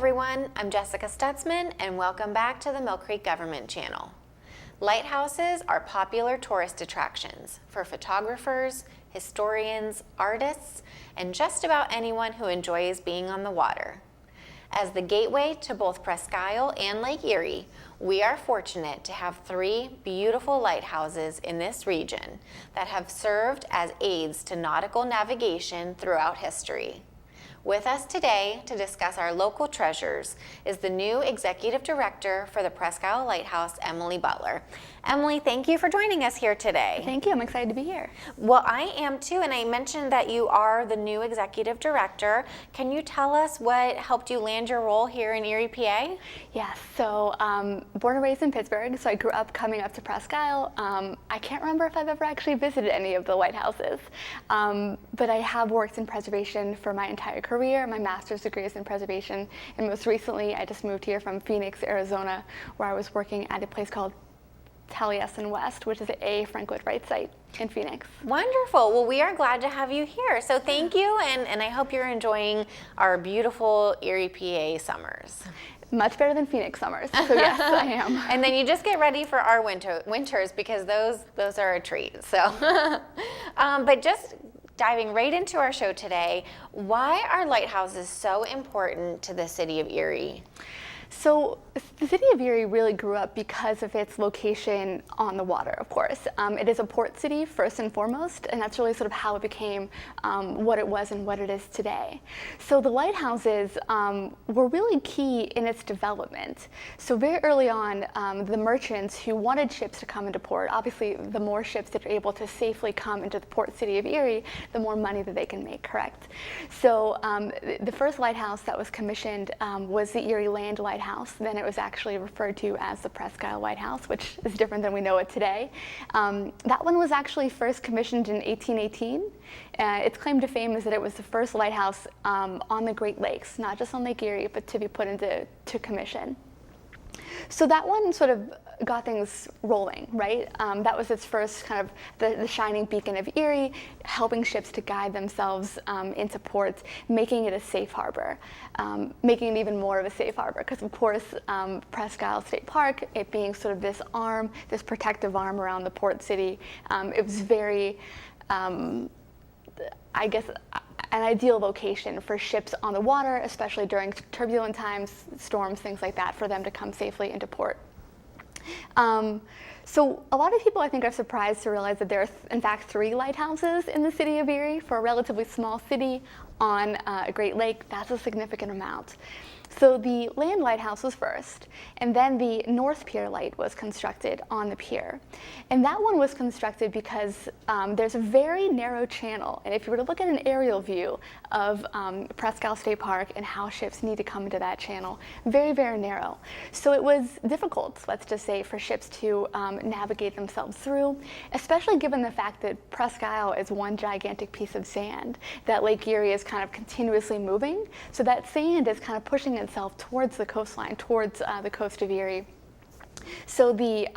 everyone, I'm Jessica Stutzman and welcome back to the Millcreek Government Channel. Lighthouses are popular tourist attractions for photographers, historians, artists, and just about anyone who enjoys being on the water. As the gateway to both Presque and Lake Erie, we are fortunate to have 3 beautiful lighthouses in this region that have served as aids to nautical navigation throughout history. With us today to discuss our local treasures is the new Executive Director for the Presque Lighthouse, Emily Butler. Emily, thank you for joining us here today. Thank you, I'm excited to be here. Well, I am too, and I mentioned that you are the new Executive Director. Can you tell us what helped you land your role here in Erie, PA? Yes, so born and raised in Pittsburgh, so I grew up coming up to Presque. I can't remember if I've ever actually visited any of the lighthouses, but I have worked in preservation for my entire career. My master's degree is in preservation, and most recently I just moved here from Phoenix, Arizona, where I was working at a place called Taliesin West, which is a Frank Lloyd Wright site in Phoenix. Wonderful. Well, we are glad to have you here. So thank you, and I hope you're enjoying our beautiful Erie, PA summers. Much better than Phoenix summers, so yes, I am. And then you just get ready for our winters because those are a treat. So, but just diving right into our show today, why are lighthouses so important to the city of Erie? So the city of Erie really grew up because of its location on the water, of course. It is a port city first and foremost, and that's really sort of how it became what it was and what it is today. So the lighthouses were really key in its development. So very early on, the merchants who wanted ships to come into port, obviously the more ships that are able to safely come into the port city of Erie, the more money that they can make, correct? So the first lighthouse that was commissioned was the Erie Land Lighthouse. Then it was actually referred to as the Presque Lighthouse, which is different than we know it today. That one was actually first commissioned in 1818. Its claim to fame is that it was the first lighthouse on the Great Lakes, not just on Lake Erie, but to be put into commission. So that one sort of got things rolling, right? That was its first kind of the shining beacon of Erie, helping ships to guide themselves into ports, making it a safe harbor, making it even more of a safe harbor, because of course Presque State Park, it being sort of this arm, this protective arm around the port city, it was very, I guess, an ideal location for ships on the water, especially during turbulent times, storms, things like that, for them to come safely into port. So a lot of people, I think, are surprised to realize that there are, in fact, 3 lighthouses in the city of Erie. For a relatively small city on a Great Lake, that's a significant amount. So the land lighthouse was first, and then the North Pier light was constructed on the pier. And that one was constructed because there's a very narrow channel, and if you were to look at an aerial view of Presque State Park and how ships need to come into that channel, very, very narrow. So it was difficult, let's just say, for ships to navigate themselves through, especially given the fact that Presque is one gigantic piece of sand, that Lake Erie is kind of continuously moving, so that sand is kind of pushing itself towards the coastline, towards the coast of Erie. So the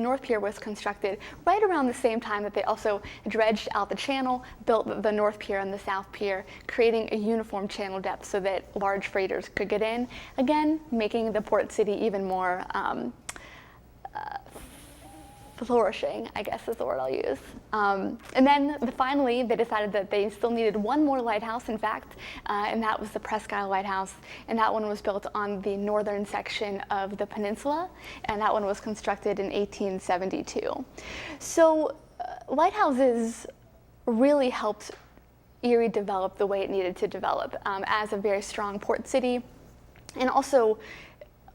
North Pier was constructed right around the same time that they also dredged out the channel, built the North Pier and the South Pier, creating a uniform channel depth so that large freighters could get in, again, making the port city even more flourishing, I guess is the word I'll use. And then finally, they decided that they still needed one more lighthouse, in fact, and that was the Presque Lighthouse. And that one was built on the northern section of the peninsula, and that one was constructed in 1872. So lighthouses really helped Erie develop the way it needed to develop as a very strong port city. And also,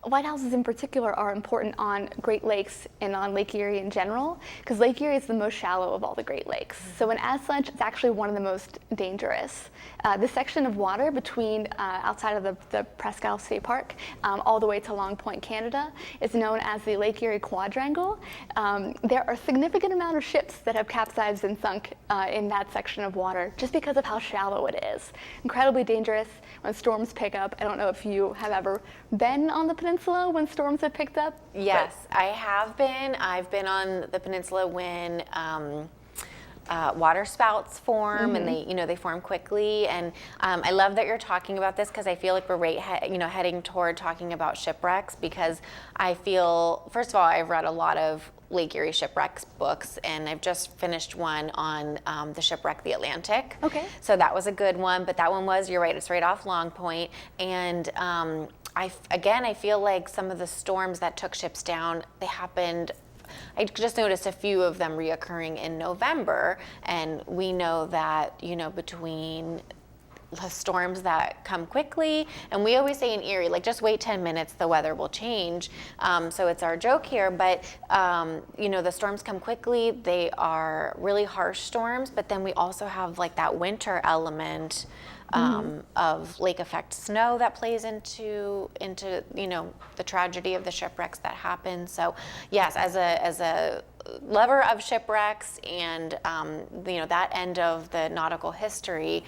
lighthouses in particular are important on Great Lakes and on Lake Erie in general, because Lake Erie is the most shallow of all the Great Lakes. So, and as such, it's actually one of the most dangerous. The section of water between outside of the Presque State Park all the way to Long Point, Canada, is known as the Lake Erie Quadrangle. There are a significant amount of ships that have capsized and sunk in that section of water just because of how shallow it is. Incredibly dangerous when storms pick up. I don't know if you have ever been on the peninsula when storms have picked up? Yes, I have been. I've been on the peninsula when water spouts form, and they form quickly. And I love that you're talking about this, because I feel like we're heading toward talking about shipwrecks, because I feel, first of all, I've read a lot of Lake Erie shipwrecks books, and I've just finished one on the shipwreck, the Atlantic. Okay. So that was a good one, but that one was, you're right, it's right off Long Point. And I feel like some of the storms that took ships down, they happened, I just noticed a few of them reoccurring in November, and we know that, between the storms that come quickly, and we always say in Erie, like, just wait 10 minutes, the weather will change. So it's our joke here, but the storms come quickly. They are really harsh storms, but then we also have like that winter element of lake effect snow that plays into the tragedy of the shipwrecks that happen. So yes, as a lover of shipwrecks and that end of the nautical history,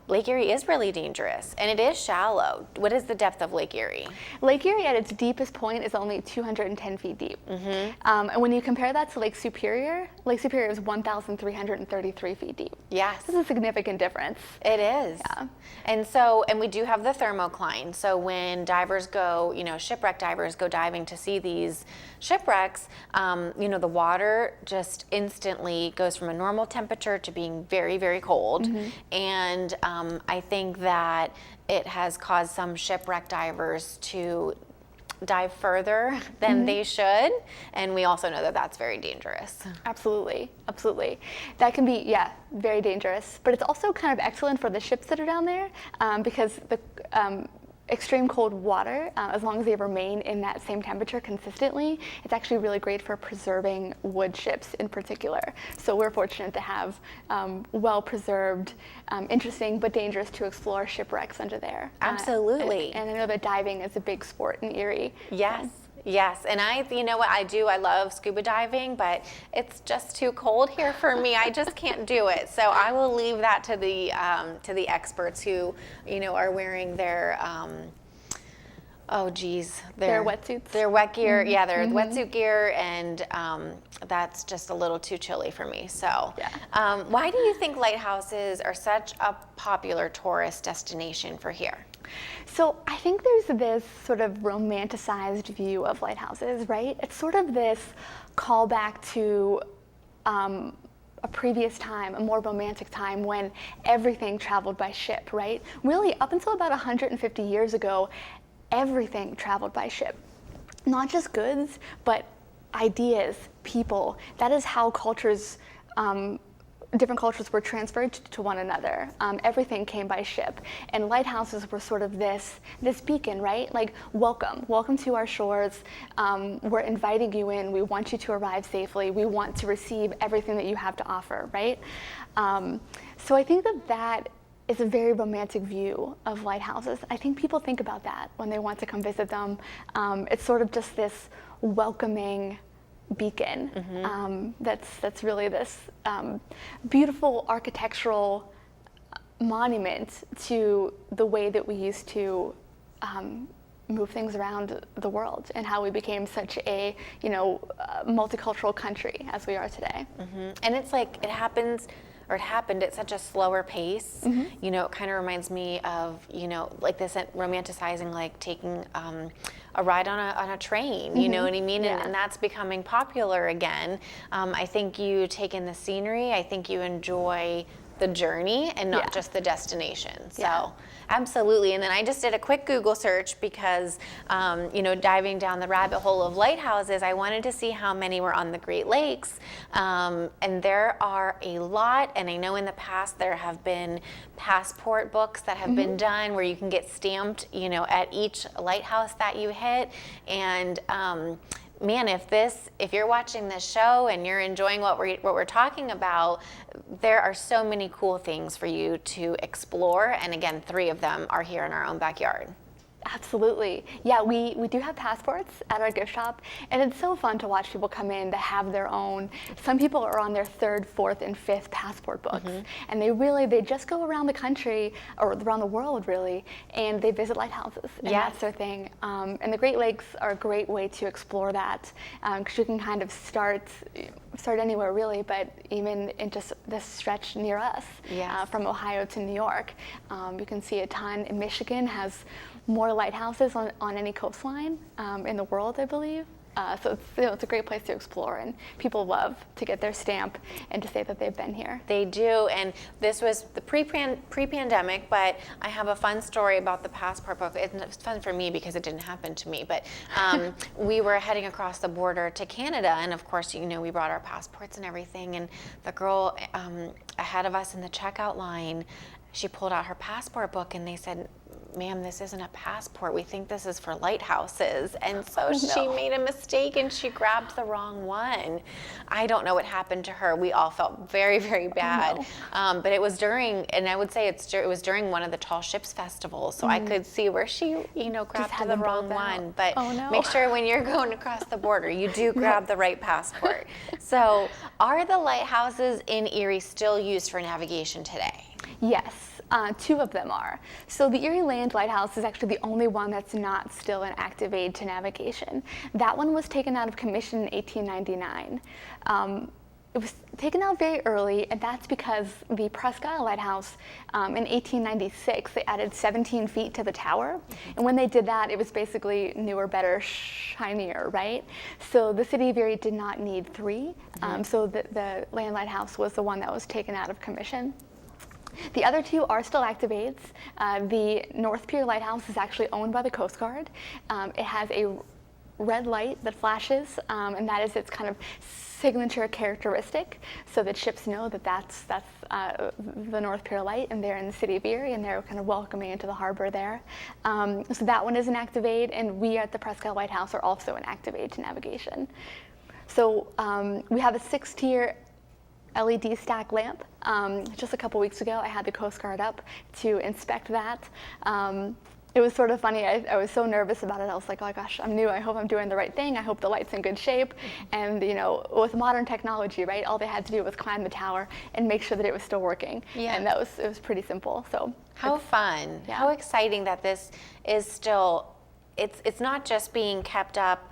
Lake Erie is really dangerous, and it is shallow. What is the depth of Lake Erie? Lake Erie at its deepest point is only 210 feet deep. And when you compare that to Lake Superior is 1,333 feet deep. Yes. This is a significant difference. It is. Yeah. And we do have the thermocline. So when divers go, shipwreck divers go diving to see these shipwrecks, the water just instantly goes from a normal temperature to being very, very cold. And I think that it has caused some shipwreck divers to dive further than they should, and we also know that that's very dangerous. Absolutely. That can be, very dangerous, but it's also kind of excellent for the ships that are down there, because the extreme cold water, as long as they remain in that same temperature consistently, it's actually really great for preserving wood ships in particular. So we're fortunate to have well-preserved, interesting but dangerous to explore shipwrecks under there. Absolutely. And I know that diving is a big sport in Erie. Yes. Yes, and I love scuba diving, but it's just too cold here for me. I just can't do it. So I will leave that to the experts who, are wearing their their wetsuits. Their wet gear, their wetsuit gear, and that's just a little too chilly for me. So, why do you think lighthouses are such a popular tourist destination for here? So I think there's this sort of romanticized view of lighthouses, right? It's sort of this callback to a previous time, a more romantic time when everything traveled by ship, right? Really, up until about 150 years ago, everything traveled by ship. Not just goods, but ideas, people. That is how different cultures were transferred to one another. Everything came by ship, and lighthouses were sort of this beacon, right? Like, welcome to our shores. We're inviting you in. We want you to arrive safely. We want to receive everything that you have to offer, right? So I think that is a very romantic view of lighthouses. I think people think about that when they want to come visit them. It's sort of just this welcoming beacon. That's really this beautiful architectural monument to the way that we used to move things around the world, and how we became such a multicultural country as we are today. And it's like it happened at such a slower pace. It kind of reminds me of, like this romanticizing, like taking a ride on a train, you know what I mean? And that's becoming popular again. I think you take in the scenery. I think you enjoy the journey and not just the destination. So absolutely. And then I just did a quick Google search because, diving down the rabbit hole of lighthouses, I wanted to see how many were on the Great Lakes. And there are a lot. And I know in the past there have been passport books that have been done where you can get stamped, at each lighthouse that you hit. And man, if you're watching this show and you're enjoying what we're talking about, there are so many cool things for you to explore. And again, 3 of them are here in our own backyard. Absolutely. Yeah, we do have passports at our gift shop, and it's so fun to watch people come in to have their own. Some people are on their third, fourth, and fifth passport books, and they just go around the country, or around the world really, and they visit lighthouses, and that's their thing. And the Great Lakes are a great way to explore that, because you can kind of start anywhere really, but even in just this stretch near us, from Ohio to New York, you can see a ton. And Michigan has more lighthouses on any coastline in the world, I believe. So it's a great place to explore, and people love to get their stamp and to say that they've been here. They do, and this was the pre-pandemic, but I have a fun story about the passport book. It's fun for me because it didn't happen to me, but we were heading across the border to Canada, and of course, we brought our passports and everything, and the girl ahead of us in the checkout line, she pulled out her passport book, and they said, "Ma'am, this isn't a passport. We think this is for lighthouses." And so she made a mistake and she grabbed the wrong one. I don't know what happened to her. We all felt very, very bad. But it was during, and I would say it was during one of the Tall Ships festivals. So I could see where she, grabbed the wrong one. But make sure when you're going across the border, you do grab the right passport. So are the lighthouses in Erie still used for navigation today? Yes. 2 of them are. So the Erie Land Lighthouse is actually the only one that's not still an active aid to navigation. That one was taken out of commission in 1899. It was taken out very early, and that's because the Presque Lighthouse in 1896, they added 17 feet to the tower. And when they did that, it was basically newer, better, shinier, right? So the city of Erie did not need 3. So the Land Lighthouse was the one that was taken out of commission. The other 2 are still active aids. The North Pier Lighthouse is actually owned by the Coast Guard. It has a red light that flashes, and that is its kind of signature characteristic, so that ships know that that's the North Pier light, and they're in the city of Erie, and they're kind of welcoming into the harbor there. So that one is an active aid, and we at the Presque Lighthouse are also an active aid to navigation. So we have a 6-tier LED stack lamp. Just a couple weeks ago, I had the Coast Guard up to inspect that. It was sort of funny. I was so nervous about it. I was like, oh gosh, I'm new. I hope I'm doing the right thing. I hope the light's in good shape. And with modern technology, right, all they had to do was climb the tower and make sure that it was still working. And it was pretty simple. So how fun, how exciting that this is still. It's not just being kept up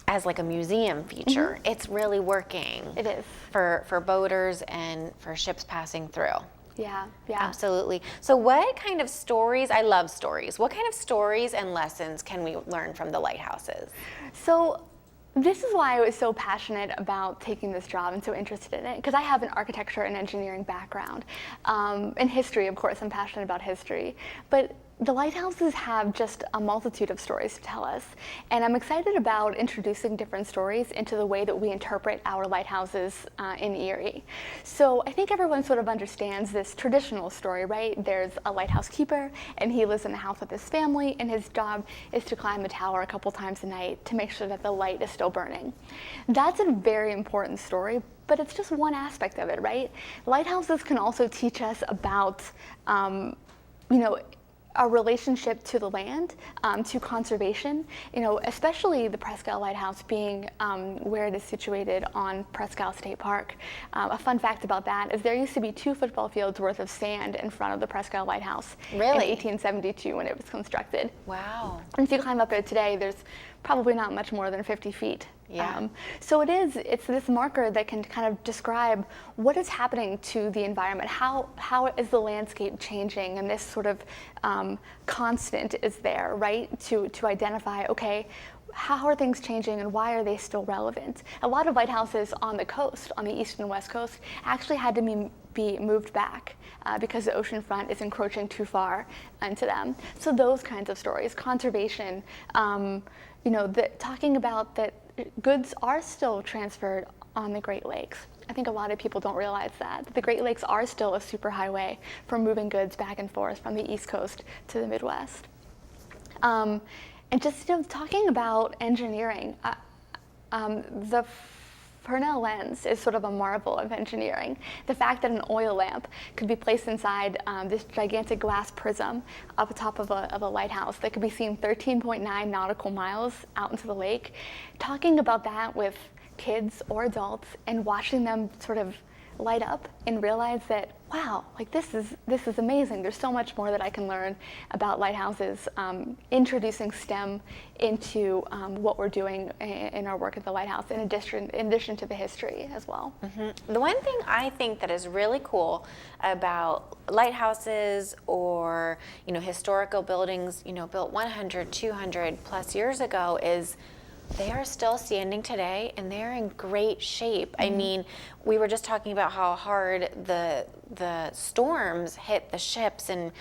as like a museum feature. It's really working. It is. For boaters and for ships passing through. Yeah. Absolutely. So what kind of stories, I love stories, what kind of stories and lessons can we learn from the lighthouses? So this is why I was so passionate about taking this job and so interested in it, because I have an architecture and engineering background. And history, of course, I'm passionate about history. But the lighthouses have just a multitude of stories to tell us, and I'm excited about introducing different stories into the way that we interpret our lighthouses in Erie. So I think everyone sort of understands this traditional story, right? There's a lighthouse keeper, and he lives in the house with his family, and his job is to climb the tower a couple times a night to make sure that the light is still burning. That's a very important story, but it's just one aspect of it, right? Lighthouses can also teach us about, our relationship to the land, to conservation, especially the Presque Lighthouse being where it is situated on Presque State Park. A fun fact about that is there used to be 2 football fields worth of sand in front of the Presque Lighthouse in 1872 when it was constructed. Wow. And if you climb up there today, there's probably not much more than 50 feet. So it's this marker that can kind of describe what is happening to the environment, how is the landscape changing, and this sort of constant is there, right, to identify, okay, how are things changing and why are they still relevant? A lot of lighthouses on the coast, on the east and west coast, actually had to be moved back because the ocean front is encroaching too far into them. So those kinds of stories, conservation, talking about that goods are still transferred on the Great Lakes. I think a lot of people don't realize that. The Great Lakes are still a superhighway for moving goods back and forth from the East Coast to the Midwest. And just talking about engineering, the Fresnel lens is sort of a marvel of engineering. The fact that an oil lamp could be placed inside this gigantic glass prism up atop of a lighthouse that could be seen 13.9 nautical miles out into the lake. Talking about that with kids or adults and watching them sort of light up and realize that, wow, like this is amazing. There's so much more that I can learn about lighthouses, introducing STEM into what we're doing in our work at the lighthouse, in addition to the history as well. The one thing I think that is really cool about lighthouses or historical buildings built 100, 200 plus years ago is they are still standing today and they're in great shape. I mean, we were just talking about how hard the storms hit the ships and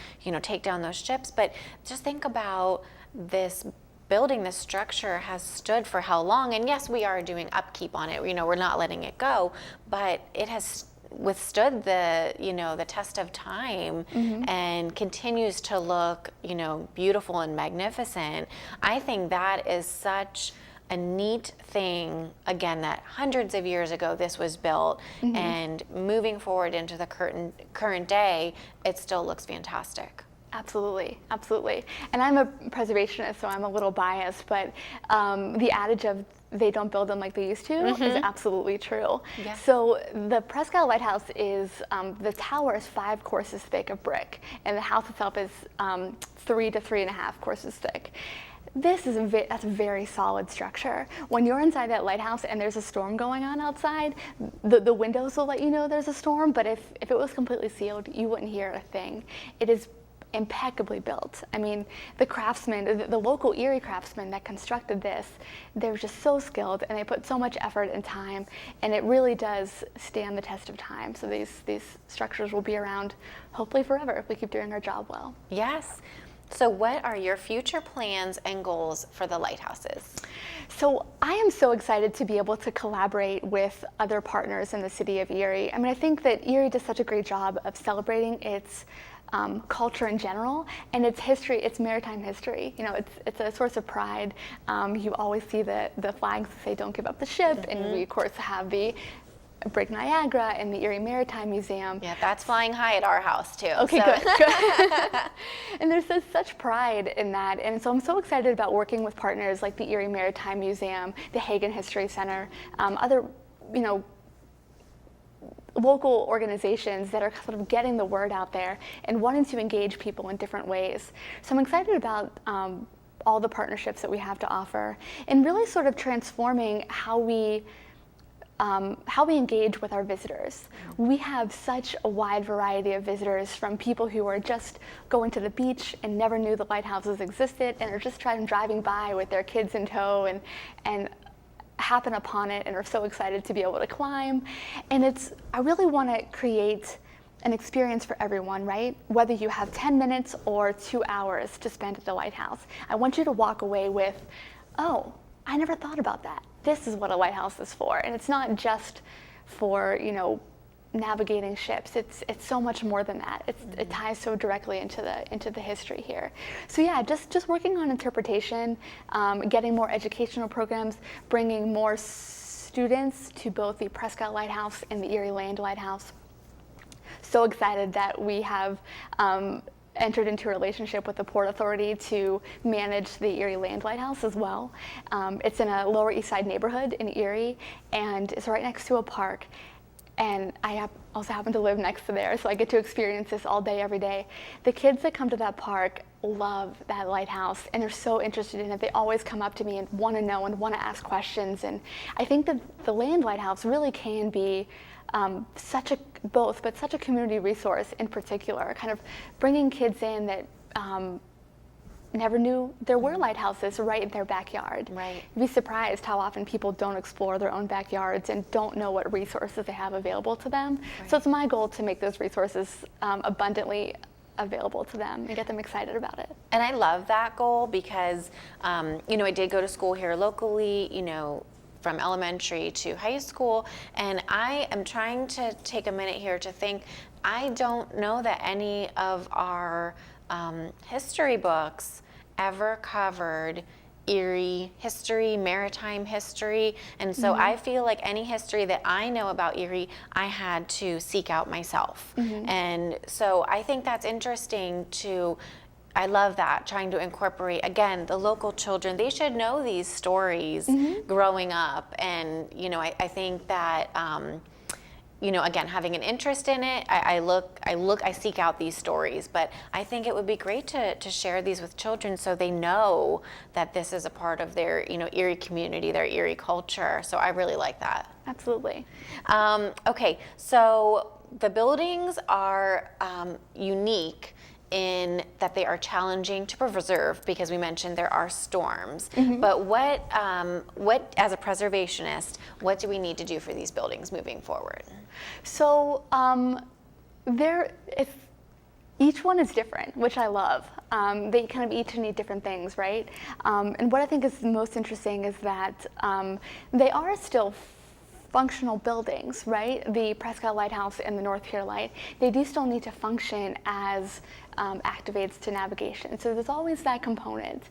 take down those ships, but just think about this building, this structure has stood for how long. And yes, we are doing upkeep on it, we're not letting it go, but it has withstood the test of time and continues to look beautiful and magnificent. I think that is such a neat thing, again, that hundreds of years ago this was built, and moving forward into the current day, it still looks fantastic. Absolutely, absolutely. And I'm a preservationist, so I'm a little biased, but the adage of they don't build them like they used to is absolutely true. Yes. So the Presque Lighthouse is, the tower is 5 courses thick of brick, and the house itself is 3 to 3.5 courses thick. That's a very solid structure. When you're inside that lighthouse and there's a storm going on outside, the windows will let you know there's a storm, but if it was completely sealed, you wouldn't hear a thing. It is impeccably built. I mean, the craftsmen, the local Erie craftsmen that constructed this, they're just so skilled and they put so much effort and time, and it really does stand the test of time. So these structures will be around hopefully forever if we keep doing our job well. Yes. So what are your future plans and goals for the lighthouses? So I am so excited to be able to collaborate with other partners in the city of Erie. I mean, I think that Erie does such a great job of celebrating its culture in general and its history, its maritime history. It's a source of pride. You always see the flags that say "Don't give up the ship," and we of course have the Brig Niagara and the Erie Maritime Museum. Yeah, that's flying high at our house too. Okay, so. good. And there's such pride in that, and so I'm so excited about working with partners like the Erie Maritime Museum, the Hagen History Center, other, local organizations that are sort of getting the word out there and wanting to engage people in different ways. So I'm excited about all the partnerships that we have to offer and really sort of transforming how we engage with our visitors. We have such a wide variety of visitors, from people who are just going to the beach and never knew the lighthouses existed and are just driving by with their kids in tow and happen upon it and are so excited to be able to climb. And I really want to create an experience for everyone, right? Whether you have 10 minutes or 2 hours to spend at the lighthouse, I want you to walk away with, oh, I never thought about that. This is what a lighthouse is for. And it's not just for, navigating ships. It's so much more than that. It ties so directly into the history here. So yeah, just working on interpretation, getting more educational programs, bringing more students to both the Presque Lighthouse and the Erie Land Lighthouse. So excited that we have entered into a relationship with the Port Authority to manage the Erie Land Lighthouse as well. It's in a Lower East Side neighborhood in Erie, and it's right next to a park. And I also happen to live next to there, so I get to experience this all day, every day. The kids that come to that park love that lighthouse, and they're so interested in it. They always come up to me and want to know and want to ask questions. And I think that the Land Lighthouse really can be such a community resource in particular, kind of bringing kids in that never knew there were lighthouses right in their backyard. Right. You'd be surprised how often people don't explore their own backyards and don't know what resources they have available to them. Right. So it's my goal to make those resources abundantly available to them and get them excited about it. And I love that goal because, I did go to school here locally, from elementary to high school, and I am trying to take a minute here to think, I don't know that any of our history books ever covered Erie history, maritime history, and so I feel like any history that I know about Erie, I had to seek out myself. And so I think that's interesting I love that, trying to incorporate, again, the local children. They should know these stories growing up. And, I think that, again, having an interest in it, I seek out these stories. But I think it would be great to share these with children so they know that this is a part of their, Erie community, their Erie culture. So I really like that. Absolutely. Okay, so the buildings are unique in that they are challenging to preserve because we mentioned there are storms. But what as a preservationist, what do we need to do for these buildings moving forward? So each one is different, which I love. They kind of each need different things, right? And what I think is most interesting is that they are still functional buildings, right? The Presque Lighthouse and the North Pier Light, they do still need to function as activates to navigation. So there's always that component.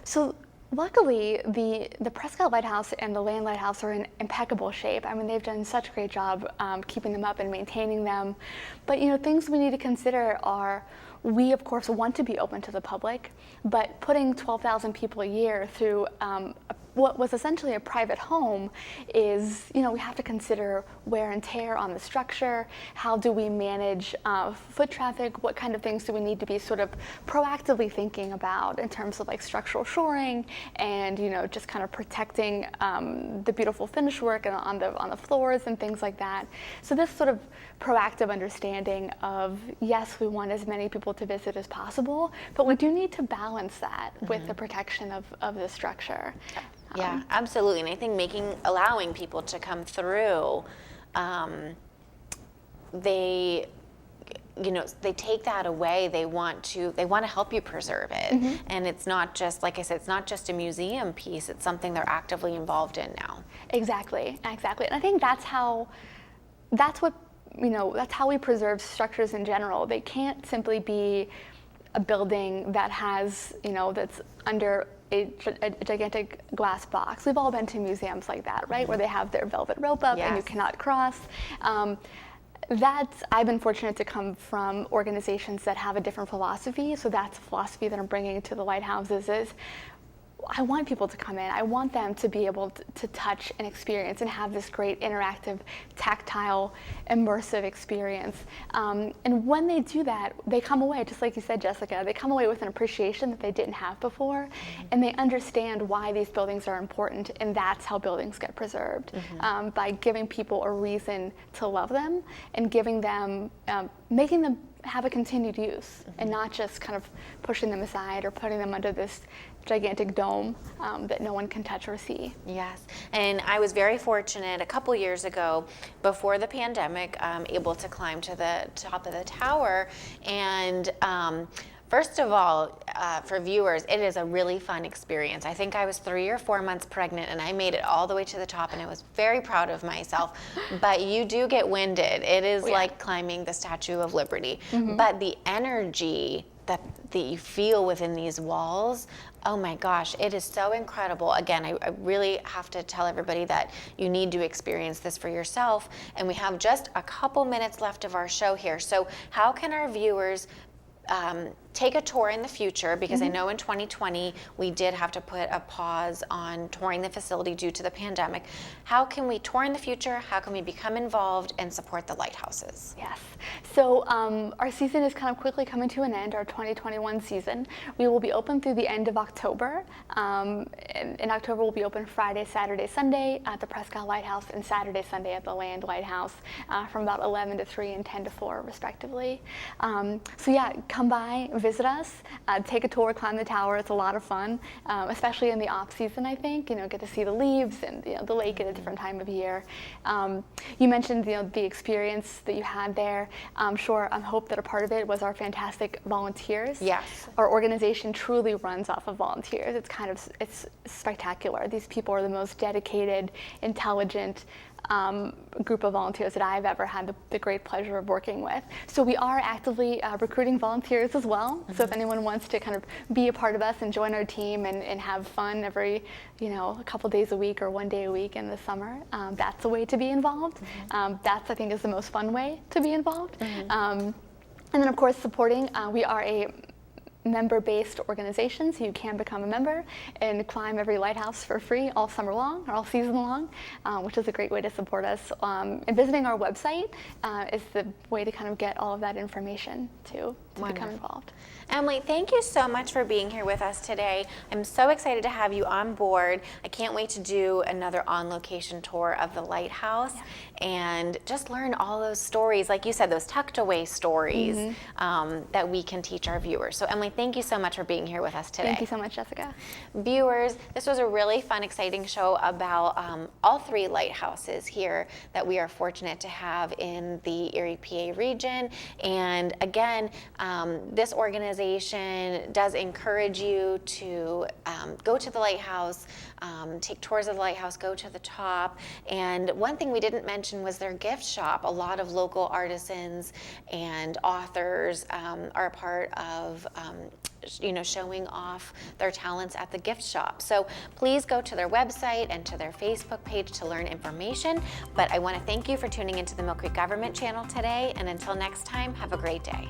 So luckily, the Presque Lighthouse and the Land Lighthouse are in impeccable shape. I mean, they've done such a great job keeping them up and maintaining them. But things we need to consider are, we of course want to be open to the public, but putting 12,000 people a year through what was essentially a private home is, we have to consider wear and tear on the structure. How do we manage foot traffic? What kind of things do we need to be sort of proactively thinking about in terms of like structural shoring and, just kind of protecting the beautiful finish work and on the floors and things like that. So this sort of proactive understanding of, yes, we want as many people to visit as possible, but we do need to balance that with the protection of the structure. Yeah, absolutely. And I think allowing people to come through, they take that away. They want to help you preserve it. And it's not just, like I said, it's not just a museum piece. It's something they're actively involved in now. Exactly. And I think that's how we preserve structures in general. They can't simply be a building that has, that's under a gigantic glass box. We've all been to museums like that, right? Where they have their velvet rope up and you cannot cross. I've been fortunate to come from organizations that have a different philosophy. So that's a philosophy that I'm bringing to the Lighthouses is, I want people to come in. I want them to be able to touch and experience and have this great interactive, tactile, immersive experience. And when they do that, they come away, just like you said, Jessica, they come away with an appreciation that they didn't have before, and they understand why these buildings are important, and that's how buildings get preserved, by giving people a reason to love them and giving them, making them have a continued use and not just kind of pushing them aside or putting them under this gigantic dome that no one can touch or see. Yes, and I was very fortunate a couple years ago, before the pandemic, able to climb to the top of the tower. And first of all, for viewers, it is a really fun experience. I think I was 3 or 4 months pregnant and I made it all the way to the top, and I was very proud of myself. But you do get winded. It is like climbing the Statue of Liberty. But the energy that you feel within these walls, oh my gosh, it is so incredible. Again, I really have to tell everybody that you need to experience this for yourself. And we have just a couple minutes left of our show here. So how can our viewers take a tour in the future, because I know in 2020 we did have to put a pause on touring the facility due to the pandemic. How can we tour in the future? How can we become involved and support the Lighthouses? Yes. So our season is kind of quickly coming to an end, our 2021 season. We will be open through the end of October. In October, we'll be open Friday, Saturday, Sunday at the Presque Lighthouse, and Saturday, Sunday at the Land Lighthouse from about 11 to 3 and 10 to 4, respectively. So yeah, come by, visit us, take a tour, climb the tower. It's a lot of fun, especially in the off season, I think. Get to see the leaves and the lake at a different time of year. You mentioned the experience that you had there. I'm sure, I hope that a part of it was our fantastic volunteers. Yes. Our organization truly runs off of volunteers. It's spectacular. These people are the most dedicated, intelligent, group of volunteers that I've ever had the great pleasure of working with. So we are actively recruiting volunteers as well. So if anyone wants to kind of be a part of us and join our team and have fun every, a couple days a week or 1 day a week in the summer, that's a way to be involved. That's, I think, is the most fun way to be involved. And then, of course, supporting. We are a member-based organization, so you can become a member and climb every lighthouse for free all summer long or all season long, which is a great way to support us. And visiting our website is the way to kind of get all of that information to become involved. Emily, thank you so much for being here with us today. I'm so excited to have you on board. I can't wait to do another on-location tour of the Lighthouse and just learn all those stories, like you said, those tucked away stories that we can teach our viewers. So Emily, thank you so much for being here with us today. Thank you so much, Jessica. Viewers, this was a really fun, exciting show about all 3 lighthouses here that we are fortunate to have in the Erie, PA region. And again, this organization does encourage you to go to the lighthouse, take tours of the lighthouse, go to the top. And one thing we didn't mention was their gift shop. A lot of local artisans and authors are a part of showing off their talents at the gift shop. So please go to their website and to their Facebook page to learn information. But I want to thank you for tuning into the Millcreek Government Channel today. And until next time, have a great day.